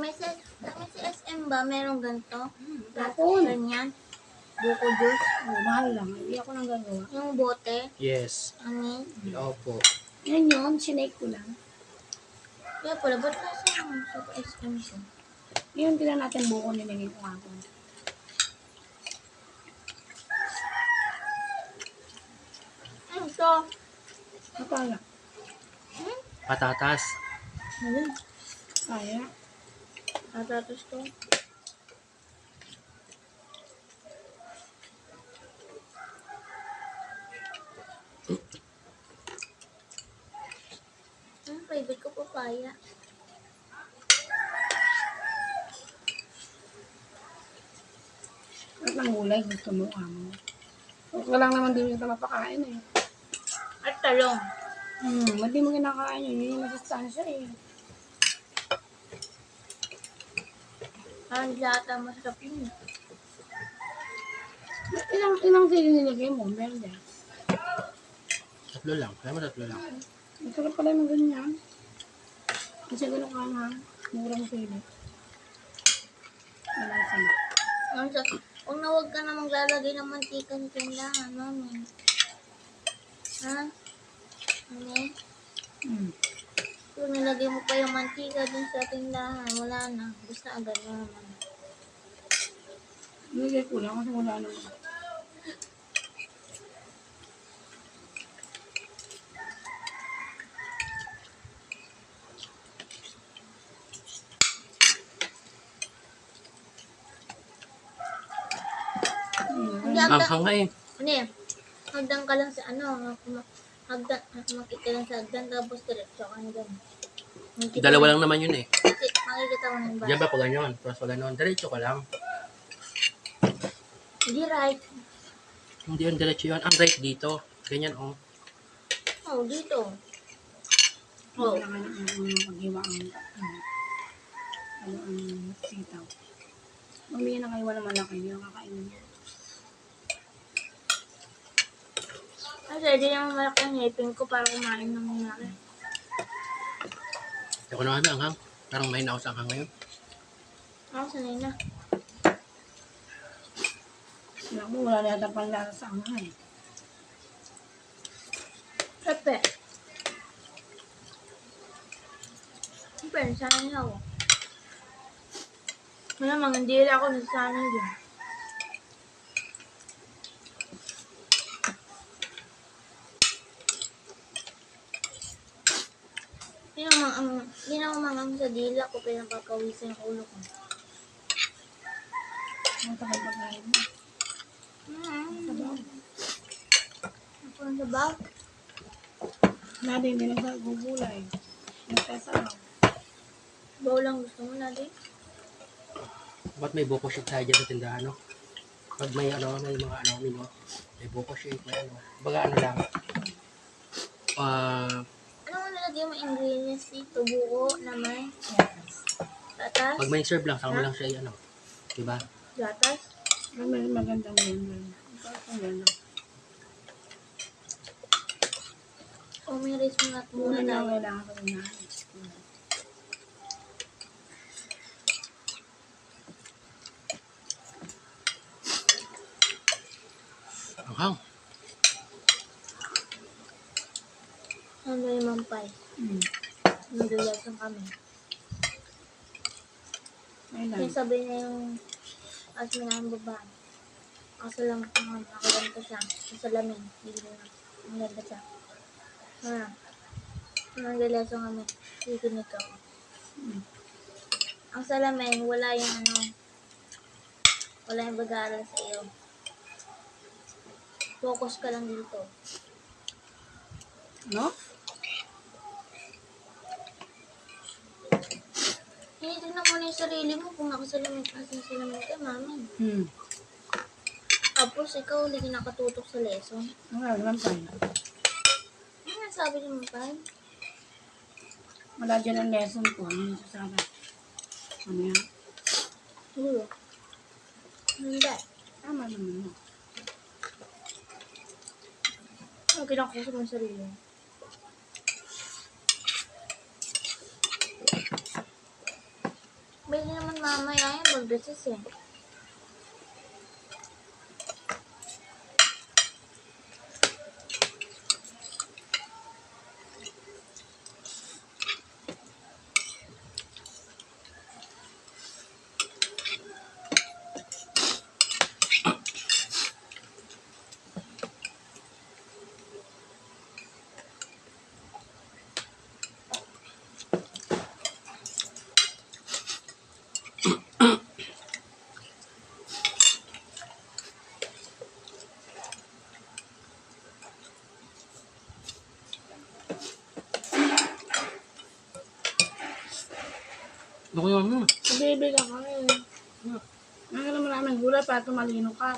Sa SM ba, merong ganito? Tapon. Ganyan? Buko juice? Oh, mahal lang. Hindi ako nang gagawa. Yung bote? Yes. Ano? Opo. Yan yun, sinake ko lang. Kaya pala, ba't nasa sa SM ko? Yun, tila natin buko nilagay ko ako. Ano to? Akala. Patatas. Ano? Kaya. Patatas to. Ang favorite ko, papaya. At ng gulay, gusto mo kamo. Okay lang naman din yung mapakain eh. At talong. Hindi mo kinakain yun. Yun yung masustansya eh. Parang lata masarap yun. Ilang sili nilagay mo? Meron din. Tatlo lang. Kaya mo tatlo lang. Masarap pala yung ganyan. Kasi gano'n ka nga. Murang sili. Wala sama. Kung na huwag ka na maglalagay ng mantika sa tindahan, mami. Ha? Ano? Kung nilagay mo pa yung mantika dun sa tindahan, wala na. Basta agad na naman. Nilagay ko lang kasi wala naman. Hindi, Ang hagdan. hanga eh. Hindi. Hagdan ka lang sa ano. Hagdan. Makita lang sa hagdan, tapos diretso ka na dun. Dalawa lang naman yun eh. Makikita mo ng Diyan bus. ba pa ganyan? Tapos wala naman. Diretso ka lang. Hindi right. Hindi yun diretso yun. Ang right dito. Ganyan oh. Oh, dito. Oh. Kailangan ang paghiwa ang sitaw. Mamaya na kayo wala malaki. Hindi ang kakainin niya. Kasi di naman malaki ang ngipin ko para kumain ng malaki. Ako na kami ang hang. Parang may naos ang hang ngayon. Ako sanay na. Alam mo, wala na yata pang lasa sa angay. Pepe. Siyempre, nasanay na ako. Malamang, hindi lang ako nasanay din. Hindi na umangang sa dila ko, pinapakawisan yung ulo ko. Ang tagal pagkain mo. Sabaw. Ako ang sabaw. Natin, hindi na sa gugulay. Nagsasabaw. Sabaw lang gusto mo natin. Ba't may buko shake tayo dyan sa tindahan no? Pag may ano, may mga ano, may buko shake, may ano. Baga ano lang. Ano mo nalagay mo ingredients dito? Buko naman. Yes. Gatas. Pag may serve lang, saka mo lang siya ano. Diba? Gatas. Ang mas magandang yun. Ang ganda. O may rice mo at muna Una na tayo. kailangan ko na. Ang hang. Ano yung mampay? Nagulasan kami. Ayun Yung lang. sabi niya yung asmin ng babae. Kaso lang nakaganto siya. Sa salamin. Hindi na. Ang ganda siya. Nagulasan kami. Dito nito. Ang salamin, wala yung ano. Wala yung bag-aaral sa iyo. Focus ka lang dito. No? Tinitignan mo na yung sarili mo kung nakasalamin ka sa salamin ka, mami. Tapos ikaw, hindi ka nakatutok sa lesson. Wala naman pa. Ano nasabi niyo mo pa? Wala dyan ang lesson ko. Ano yung sasabi? Ano yan? Siguro. Hindi. Tama naman mo. Ang kinakusap mo yung sarili mo. May mamaya yan, magbeses eh. Ano ko yun? Bibig ako eh. Ang maraming gulay para tumalino ka.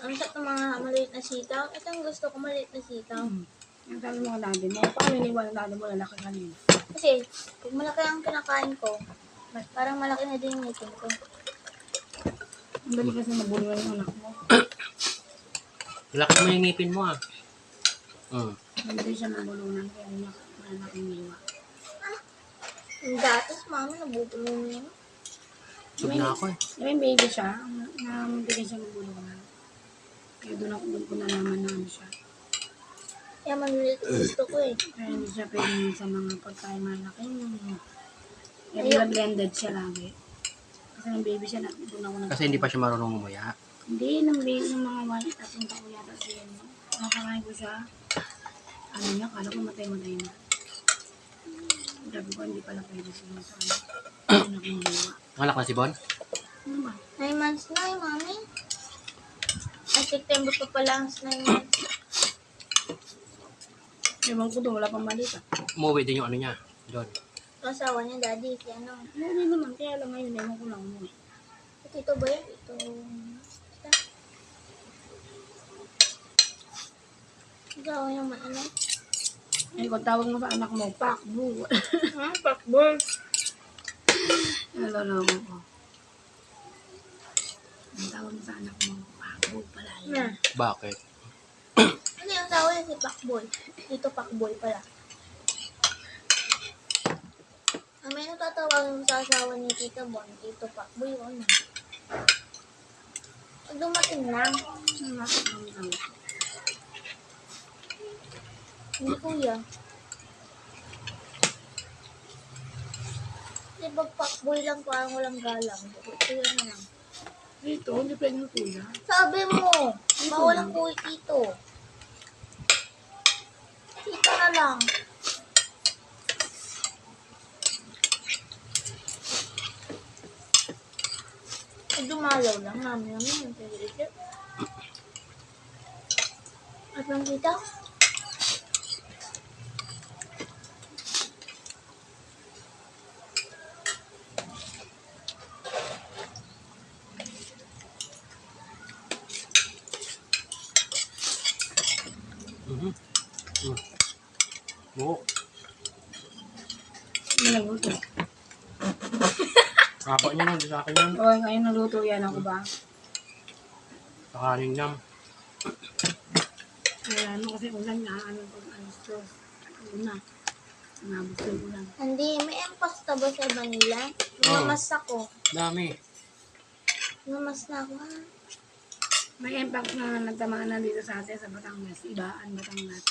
Ang sarap ng mga maliit na sitaw. Ito ang gusto ko, maliit na sitaw. Ang sabi mo ka daddy mo. Paano iniwan ng daddy mo lalaki kanina? Kasi, pag malaki ang kinakain ko, parang malaki na din yung ngipin ko. Ang dali kasi nabuluan yung anak mo. Laki mo yung ngipin mo ah. Hindi siya nabulunan kaya malaking niwa. Yung gatas, mama, nabubulo niya. Sub na ako eh. May baby siya, na hindi siya nabulunan. Kaya doon ko nalaman na ano siya. Kaya manulit gusto ko eh. Kaya hindi siya pwede sa mga pagkain malaki. Kaya blended siya lagi. Kasi ng baby siya, doon ako Kasi hindi pa siya marunong umuya. Hindi, ng baby ng mga 1 taon yata siya. Nakakain ko siya. Ano niya, kala ko matay-matay na. Sabi ko, hindi pala pwede siya sa ano. Ano kong gawa. Anak na si Bon? Ano ba? 9 months na eh, mami. At September pa pala ang 9 months. Ewan ko doon, wala pang malita. Umuwi din yung ano niya. Doon. Ang asawa niya, daddy, si ano. Hindi naman, kaya lang ngayon, ewan ko lang mo eh. Ito ba yun? Ito. Basta. Ikaw yung ano. Ay, kung tawag mo sa anak mo, pakbo. Ha? Pakbol. Naloloko ko. Ang tawag mo sa anak mo, pakbo pala yun. Na. Bakit? Ano yung asawa niya si Pakboy? Dito Pakboy pala. May natatawag sa asawa ni Tita Bon, Tito Pakboy, o ano? Pag dumating na, Ang bakit ang tawag? hindi kuya. Kasi pag Pakboy lang, parang walang galang. Kuya na lang. Dito, hindi pwede yung kuya. Sabi mo, mawalang kuya Tito. Tito na lang. Pag dumalaw lang, namin yung pwede. At lang kita. Oo. Hindi nagluto. Haba niya lang. Di sa akin yan. Oo, ngayon nagluto yan ako ba? Kakanin niya. Kaya ano kasi ulan na, ano pag alas ko. Una, nabot ko ulan. Hindi, may empasta ba sa Manila? Mamas ako. Dami. Mamas na ako, ha? May impact na nagtamaan na dito sa atin sa Batangas. Ibaan, Batangas.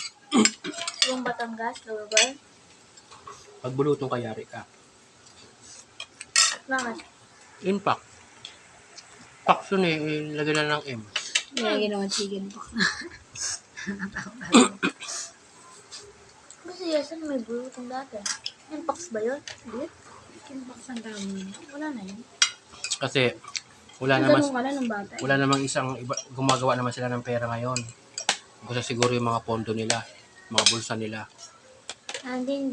Yung Batangas, lugar. Pag bulutong kayari ka. Bakit? Impact. Pax yun eh. Lagyan na ng M. Kaya ginawa chicken pox. Natawa. Kasi yasan may bulutong dati. Impax ba yun? Hindi. Chicken pox ang tawag niya. Wala na yun. Kasi wala Ang naman ganun ka na nung bata. wala namang isang iba, gumagawa naman sila ng pera ngayon. Gusto siguro yung mga pondo nila, mga bulsa nila. Hindi.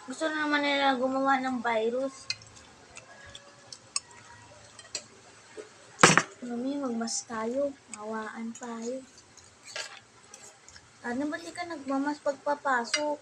Gusto na naman nila gumawa ng virus. Mami, magmas tayo. Mawaan tayo. Ano ba't di ka nagmamas pagpapasok?